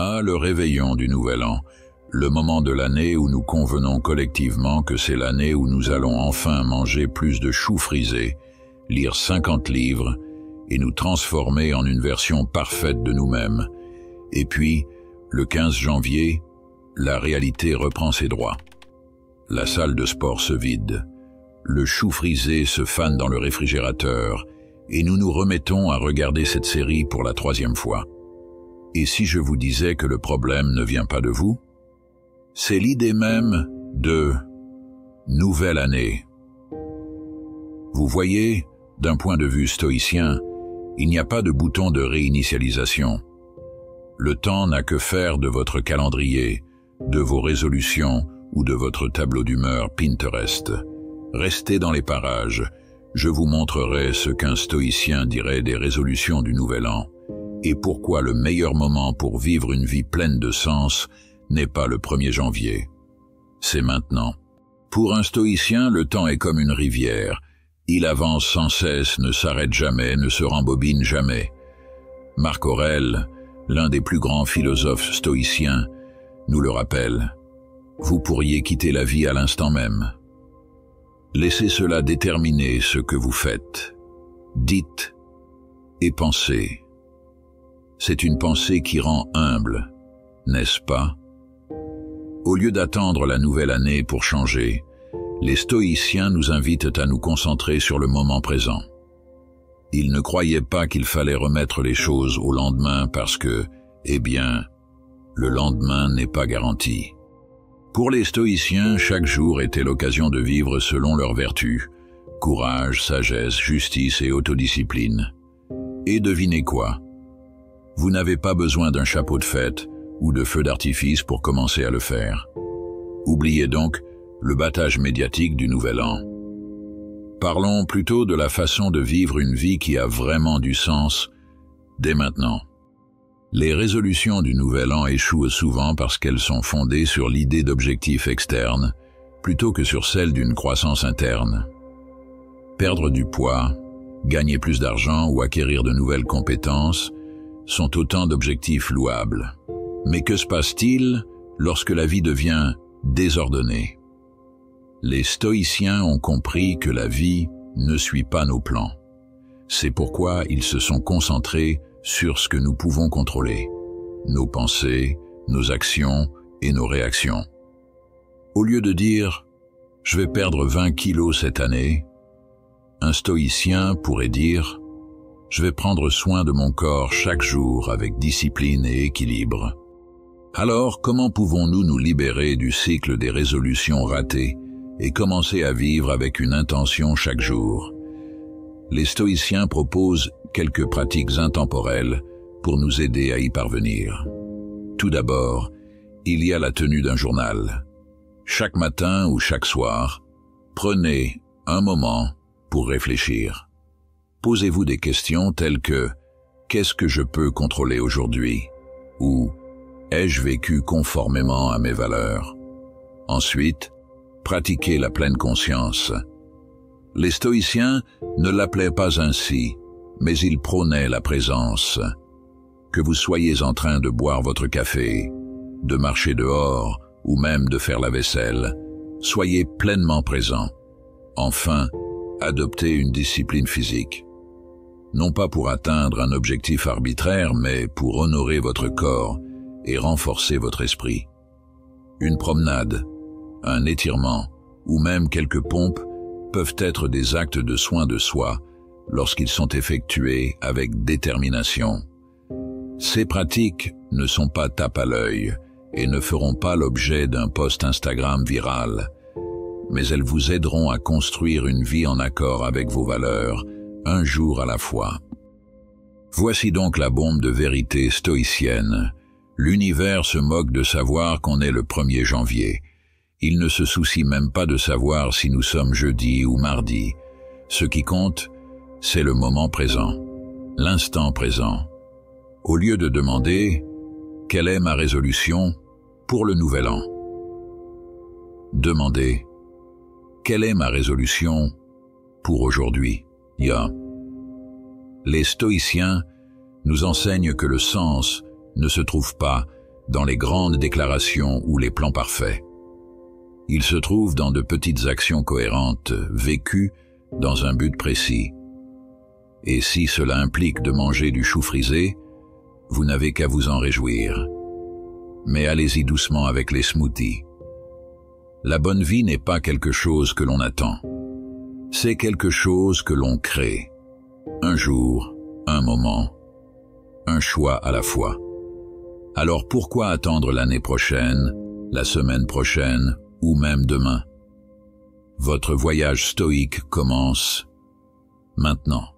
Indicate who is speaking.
Speaker 1: Ah, le réveillon du Nouvel An, le moment de l'année où nous convenons collectivement que c'est l'année où nous allons enfin manger plus de choux frisés, lire 50 livres et nous transformer en une version parfaite de nous-mêmes. Et puis, le 15 janvier, la réalité reprend ses droits. La salle de sport se vide, le chou frisé se fane dans le réfrigérateur et nous nous remettons à regarder cette série pour la 3e fois. Et si je vous disais que le problème ne vient pas de vous? C'est l'idée même de nouvelle année. Vous voyez, d'un point de vue stoïcien, il n'y a pas de bouton de réinitialisation. Le temps n'a que faire de votre calendrier, de vos résolutions ou de votre tableau d'humeur Pinterest. Restez dans les parages, je vous montrerai ce qu'un stoïcien dirait des résolutions du Nouvel An, et pourquoi le meilleur moment pour vivre une vie pleine de sens n'est pas le 1er janvier. C'est maintenant. Pour un stoïcien, le temps est comme une rivière. Il avance sans cesse, ne s'arrête jamais, ne se rembobine jamais. Marc Aurèle, l'un des plus grands philosophes stoïciens, nous le rappelle. Vous pourriez quitter la vie à l'instant même. Laissez cela déterminer ce que vous faites. Dites et pensez. C'est une pensée qui rend humble, n'est-ce pas? Au lieu d'attendre la nouvelle année pour changer, les stoïciens nous invitent à nous concentrer sur le moment présent. Ils ne croyaient pas qu'il fallait remettre les choses au lendemain parce que, eh bien, le lendemain n'est pas garanti. Pour les stoïciens, chaque jour était l'occasion de vivre selon leurs vertus, courage, sagesse, justice et autodiscipline. Et devinez quoi? Vous n'avez pas besoin d'un chapeau de fête ou de feu d'artifice pour commencer à le faire. Oubliez donc le battage médiatique du Nouvel An. Parlons plutôt de la façon de vivre une vie qui a vraiment du sens dès maintenant. Les résolutions du Nouvel An échouent souvent parce qu'elles sont fondées sur l'idée d'objectifs externes plutôt que sur celle d'une croissance interne. Perdre du poids, gagner plus d'argent ou acquérir de nouvelles compétences sont autant d'objectifs louables. Mais que se passe-t-il lorsque la vie devient désordonnée? Les stoïciens ont compris que la vie ne suit pas nos plans. C'est pourquoi ils se sont concentrés sur ce que nous pouvons contrôler, nos pensées, nos actions et nos réactions. Au lieu de dire « je vais perdre 20 kilos cette année », un stoïcien pourrait dire « je vais prendre soin de mon corps chaque jour avec discipline et équilibre ». Alors, comment pouvons-nous nous libérer du cycle des résolutions ratées et commencer à vivre avec une intention chaque jour? Les stoïciens proposent quelques pratiques intemporelles pour nous aider à y parvenir. Tout d'abord, il y a la tenue d'un journal. Chaque matin ou chaque soir, prenez un moment pour réfléchir. Posez-vous des questions telles que « Qu'est-ce que je peux contrôler aujourd'hui ?» ou « Ai-je vécu conformément à mes valeurs ?» Ensuite, pratiquez la pleine conscience. Les stoïciens ne l'appelaient pas ainsi, mais ils prônaient la présence. Que vous soyez en train de boire votre café, de marcher dehors ou même de faire la vaisselle, soyez pleinement présent. Enfin, adoptez une discipline physique. Non pas pour atteindre un objectif arbitraire, mais pour honorer votre corps et renforcer votre esprit. Une promenade, un étirement ou même quelques pompes peuvent être des actes de soin de soi lorsqu'ils sont effectués avec détermination. Ces pratiques ne sont pas tape à l'œil et ne feront pas l'objet d'un post Instagram viral, mais elles vous aideront à construire une vie en accord avec vos valeurs, un jour à la fois. Voici donc la bombe de vérité stoïcienne. L'univers se moque de savoir qu'on est le 1er janvier. Il ne se soucie même pas de savoir si nous sommes jeudi ou mardi. Ce qui compte, c'est le moment présent, l'instant présent. Au lieu de demander « Quelle est ma résolution pour le Nouvel An ?» Demandez « Quelle est ma résolution pour aujourd'hui ?» Les stoïciens nous enseignent que le sens ne se trouve pas dans les grandes déclarations ou les plans parfaits. Il se trouve dans de petites actions cohérentes, vécues dans un but précis. Et si cela implique de manger du chou frisé, vous n'avez qu'à vous en réjouir. Mais allez-y doucement avec les smoothies. La bonne vie n'est pas quelque chose que l'on attend. C'est quelque chose que l'on crée. Un jour, un moment, un choix à la fois. Alors pourquoi attendre l'année prochaine, la semaine prochaine ou même demain? Votre voyage stoïque commence maintenant.